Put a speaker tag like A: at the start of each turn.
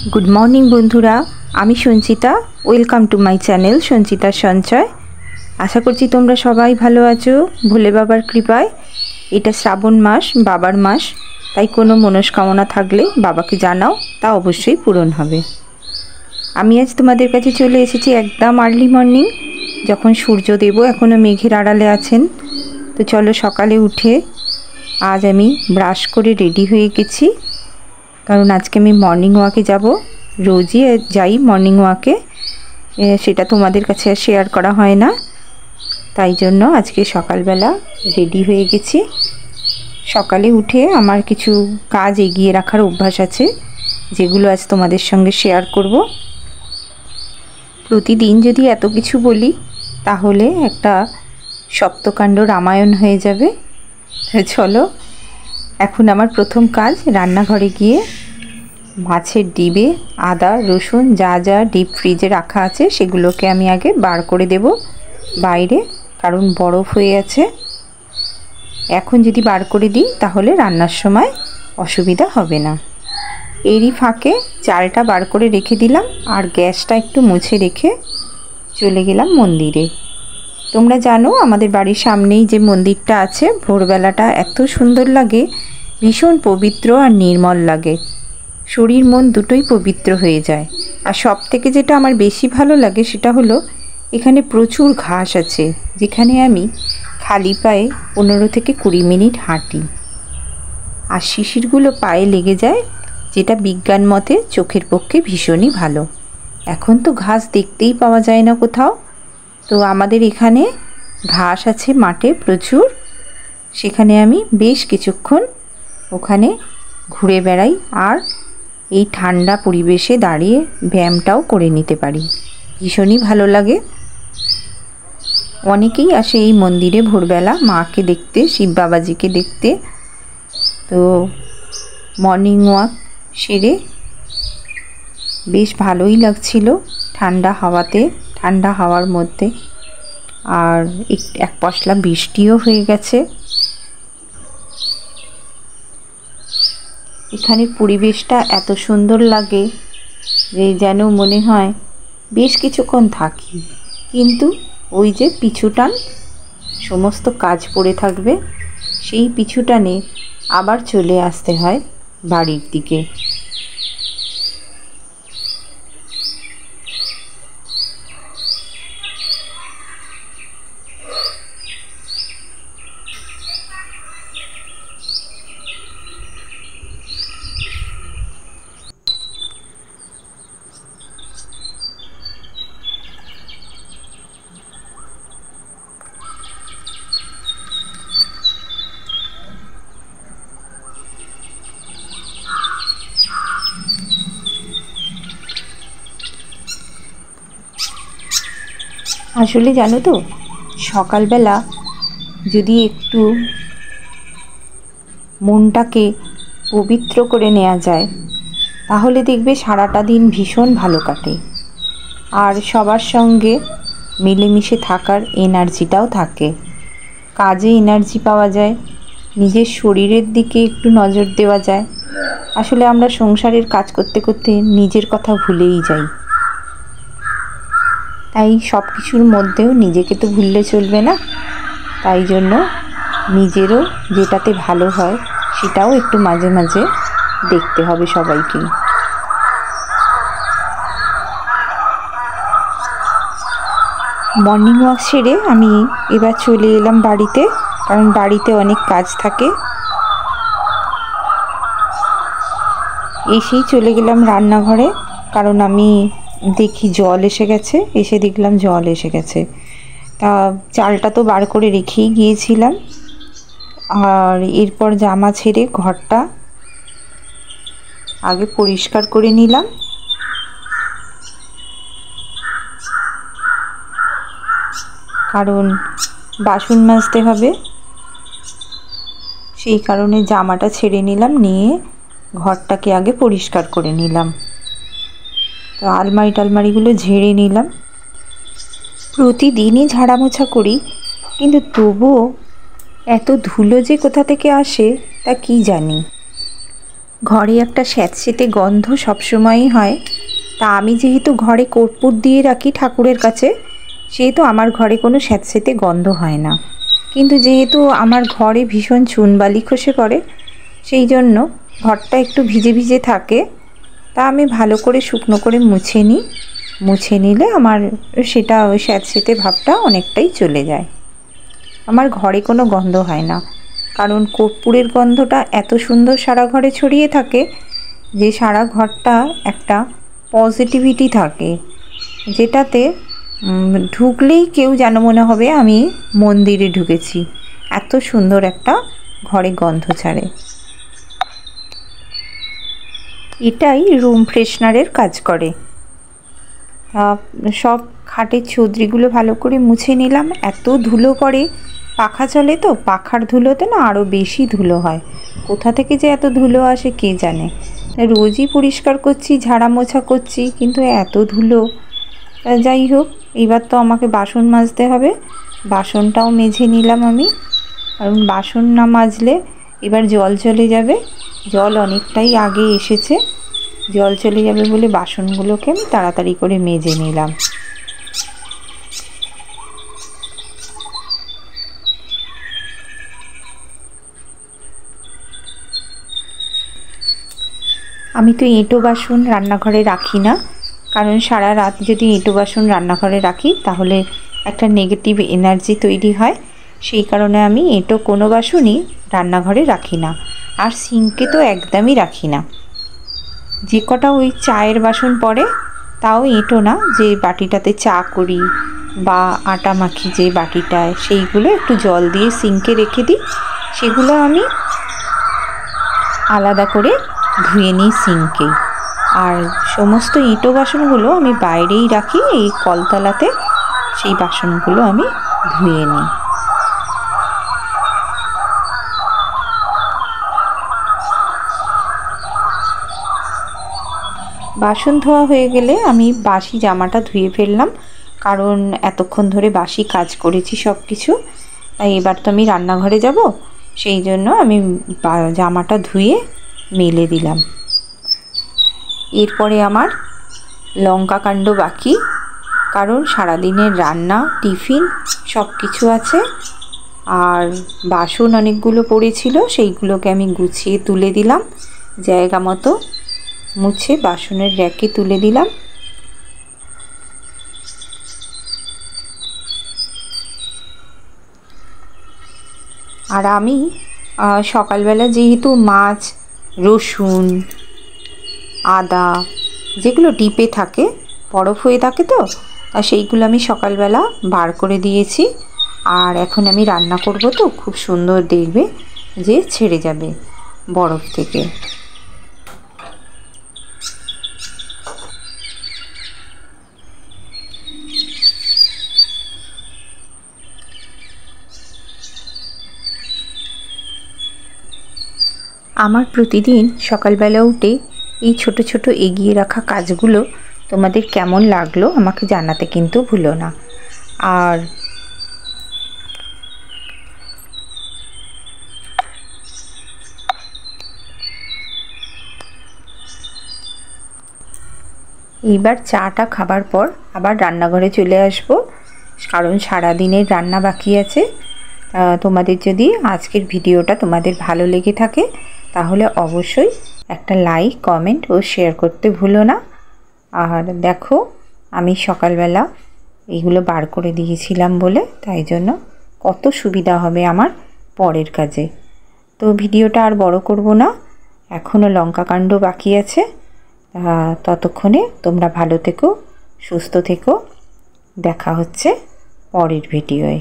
A: Good morning बंधुरा आमी संचिता welcome to my channel संचिता संचय। आशा करছি তোমরা সবাই ভালো আছো। ভোলে বাবার কৃপায় এটা শ্রাবণ মাস, বাবার মাস, তাই কোনো মনস্কামনা থাকলে বাবাকে জানাও, তা অবশ্যই পূরণ হবে। আমি আজ তোমাদের কাছে চলে এসেছি একদম আর্লি মর্নিং, যখন সূর্যদেব এখনও মেঘের আড়ালে আছেন। তো চলো সকালে উঠে আজ আমি ব্রাশ করে রেডি হয়ে গেছি, কারণ আজকে আমি মর্নিং ওয়াকে যাব। রোজই যাই মর্নিং ওয়াকে, সেটা তোমাদের কাছে আর শেয়ার করা হয় না, তাই জন্য আজকে সকালবেলা রেডি হয়ে গেছি। সকালে উঠে আমার কিছু কাজ এগিয়ে রাখার অভ্যাস আছে, যেগুলো আজ তোমাদের সঙ্গে শেয়ার করব। প্রতিদিন যদি এত কিছু বলি তাহলে একটা সপ্তকাণ্ড রামায়ণ হয়ে যাবে। চলো, এখন আমার প্রথম কাজ রান্নাঘরে গিয়ে মাছের ডিবে আদা রসুন যা যা ডিপ ফ্রিজে রাখা আছে সেগুলোকে আমি আগে বার করে দেব বাইরে, কারণ বরফ হয়ে আছে। এখন যদি বার করে দিই তাহলে রান্নার সময় অসুবিধা হবে না। এরই ফাঁকে চালটা বার করে রেখে দিলাম, আর গ্যাসটা একটু মুছে রেখে চলে গেলাম মন্দিরে। তোমরা জানো আমাদের বাড়ির সামনেই যে মন্দিরটা আছে, ভোরবেলাটা এত সুন্দর লাগে, ভীষণ পবিত্র আর নির্মল লাগে, শরীর মন দুটোই পবিত্র হয়ে যায়। আর সব থেকে যেটা আমার বেশি ভালো লাগে সেটা হলো এখানে প্রচুর ঘাস আছে, যেখানে আমি খালি পায়ে 15 থেকে 20 মিনিট হাঁটি, আর শিশিরগুলো পায়ে লেগে যায়, যেটা বিজ্ঞান মতে চোখের পক্ষে ভীষণই ভালো। এখন তো ঘাস দেখতেই পাওয়া যায় না কোথাও, তো আমাদের এখানে ঘাস আছে মাঠে প্রচুর, সেখানে আমি বেশ কিছুক্ষণ ওখানে ঘুরে বেড়াই, আর এই ঠান্ডা পরিবেশে দাঁড়িয়ে ব্যায়ামটাও করে নিতে পারি, ভীষণই ভালো লাগে। অনেকেই আসে এই মন্দিরে ভোরবেলা মাকে দেখতে, শিব বাবাজিকে দেখতে। তো মর্নিং ওয়াক সেরে বেশ ভালোই লাগছিল ঠান্ডা হাওয়াতে, ঠান্ডা হাওয়ার মধ্যে, আর এক পশলা বৃষ্টিও হয়ে গেছে। এখানের পরিবেশটা এত সুন্দর লাগে যে যেন মনে হয় বেশ কিছুক্ষণ থাকি, কিন্তু ওই যে পিছুটান, সমস্ত কাজ পড়ে থাকবে, সেই পিছুটানে আবার চলে আসতে হয় বাড়ির দিকে। আসলে জানো তো, সকালবেলা যদি একটু মনটাকে পবিত্র করে নেওয়া যায় তাহলে দেখবে সারাটা দিন ভীষণ ভালো কাটে, আর সবার সঙ্গে মিলেমিশে থাকার এনার্জিটাও থাকে, কাজে এনার্জি পাওয়া যায়, নিজের শরীরের দিকে একটু নজর দেওয়া যায়। আসলে আমরা সংসারের কাজ করতে করতে নিজের কথা ভুলেই যাই, তাই সব কিছুর মধ্যেও নিজেকে তো ভুললে চলবে না, তাই জন্য নিজেরও যেটাতে ভালো হয় সেটাও একটু মাঝে মাঝে দেখতে হবে সবাইকে। মর্নিং ওয়াক সেরে আমি এবার চলে এলাম বাড়িতে, কারণ বাড়িতে অনেক কাজ থাকে। এসেই চলে গেলাম রান্নাঘরে, কারণ আমি দেখি জল এসে গেছে, এসে দেখলাম জল এসে গেছে। তা চালটা তো বার করে রেখেই গিয়েছিলাম, আর এরপর জামা ছেড়ে ঘরটা আগে পরিষ্কার করে নিলাম। কারণ বাসন মাজতে হবে, সেই কারণে জামাটা ছেড়ে নিলাম, নিয়ে ঘরটাকে আগে পরিষ্কার করে নিলাম। তো আলমারিগুলো ঝেড়ে নিলাম। প্রতিদিনই ঝাড়া মোছা করি, কিন্তু তবুও এত ধুলো যে কোথা থেকে আসে তা কি জানি। ঘরে একটা স্যাঁতসেঁতে গন্ধ সবসময়ই হয়। তা আমি যেহেতু ঘরে কর্পূর দিয়ে রাখি ঠাকুরের কাছে, সেহেতু আমার ঘরে কোনো স্যাঁতসেঁতে গন্ধ হয় না। কিন্তু যেহেতু আমার ঘরে ভীষণ চুনবালি খসে পড়ে, সেই জন্য ঘরটা একটু ভিজে ভিজে থাকে। তা আমি ভালো করে শুকনো করে মুছে নিই। মুছে নিলে আমার সেটা ওই স্যাঁতসেঁতে ভাবটা অনেকটাই চলে যায়। আমার ঘরে কোনো গন্ধ হয় না, কারণ কর্পূরের গন্ধটা এত সুন্দর সারা ঘরে ছড়িয়ে থাকে যে সারা ঘরটা একটা পজিটিভিটি থাকে, যেটাতে ঢুকলেই কেউ যেন মনে হবে আমি মন্দিরে ঢুকেছি। এত সুন্দর একটা ঘরে গন্ধ ছাড়ে। এটাই রুম ফ্রেশনারের কাজ করে। সব খাটের চৌদ্রিগুলো ভালো করে মুছে নিলাম। এত ধুলো পড়ে, পাখা চলে তো, পাখার ধুলোতে না আরও বেশি ধুলো হয়। কোথা থেকে যে এত ধুলো আসে কে জানে। রোজই পরিষ্কার করছি, ঝাড়া মোছা করছি, কিন্তু এত ধুলো। যাই হোক, এবার তো আমাকে বাসন মাজতে হবে। বাসনটাও মেজে নিলাম আমি, কারণ বাসন না মাজলে এবার জল চলে যাবে। জল অনেকটাই আগে এসেছে, জল চলে যাবে বলে বাসনগুলোকে আমি তাড়াতাড়ি করে মেজে নিলাম। আমি তো এঁটো বাসন রান্নাঘরে রাখি না, কারণ সারা রাত যদি এঁটো বাসন রান্নাঘরে রাখি তাহলে একটা নেগেটিভ এনার্জি তৈরি হয়। সেই কারণে আমি এঁটো কোনো বাসনই রান্নাঘরে রাখি না। আর সিঙ্কে তো একদমই রাখি না। যে কটা ওই চায়ের বাসন পড়ে, তাও এঁটো না, যে বাটিটাতে চা করি বা আটা মাখি যে বাটিটায়, সেইগুলো একটু জল দিয়ে সিঙ্কে রেখে দিই। সেগুলো আমি আলাদা করে ধুয়ে নিই সিঙ্কে। আর সমস্ত এঁটো বাসনগুলো আমি বাইরেই রাখি, এই কলতলাতে। সেই বাসনগুলো আমি ধুয়ে নিই। বাসন ধোয়া হয়ে গেলে আমি বাসি জামাটা ধুয়ে ফেললাম, কারণ এতক্ষণ ধরে বাসি কাজ করেছি সব কিছু। তাই এবার তো আমি রান্নাঘরে যাব, সেই জন্য আমি জামাটা ধুয়ে মেলে দিলাম। এরপরে আমার লঙ্কা কাণ্ড বাকি, কারণ সারাদিনের রান্না, টিফিন সব কিছু আছে। আর বাসন অনেকগুলো পড়েছিল, সেইগুলোকে আমি গুছিয়ে তুলে দিলাম, জায়গা মতো মুছে বাসনের র্যাকে তুলে দিলাম। আর আমি সকালবেলা যেহেতু মাছ, রসুন, আদা যেগুলো ডিপে থাকে, বরফ হয়ে থাকে, তো সেইগুলো আমি সকালবেলা বার করে দিয়েছি। আর এখন আমি রান্না করব, তো খুব সুন্দর দেখবে যে ছেড়ে যাবে বরফ থেকে। আমার প্রতিদিন সকালবেলা উঠে এই ছোট ছোট এগিয়ে রাখা কাজগুলো তোমাদের কেমন লাগলো আমাকে জানাতে কিন্তু ভুলো না। আর এইবার চাটা খাবার পর আবার রান্নাঘরে চলে আসব, কারণ সারাদিনের রান্না বাকি আছে। তোমাদের যদি আজকের ভিডিওটা তোমাদের ভালো লেগে থাকে, তাহলে অবশ্যই একটা লাইক, কমেন্ট ও শেয়ার করতে ভুলো না। আর দেখো, আমি সকালবেলা এইগুলো বার করে দিয়েছিলাম বলে, তাই জন্য কত সুবিধা হবে আমার পরের কাজে। তো ভিডিওটা আর বড় করব না, এখনও লঙ্কা কাণ্ড বাকি আছে। ততক্ষণে তোমরা ভালো থেকো, সুস্থ থেকো। দেখা হচ্ছে পরের ভিডিওয়।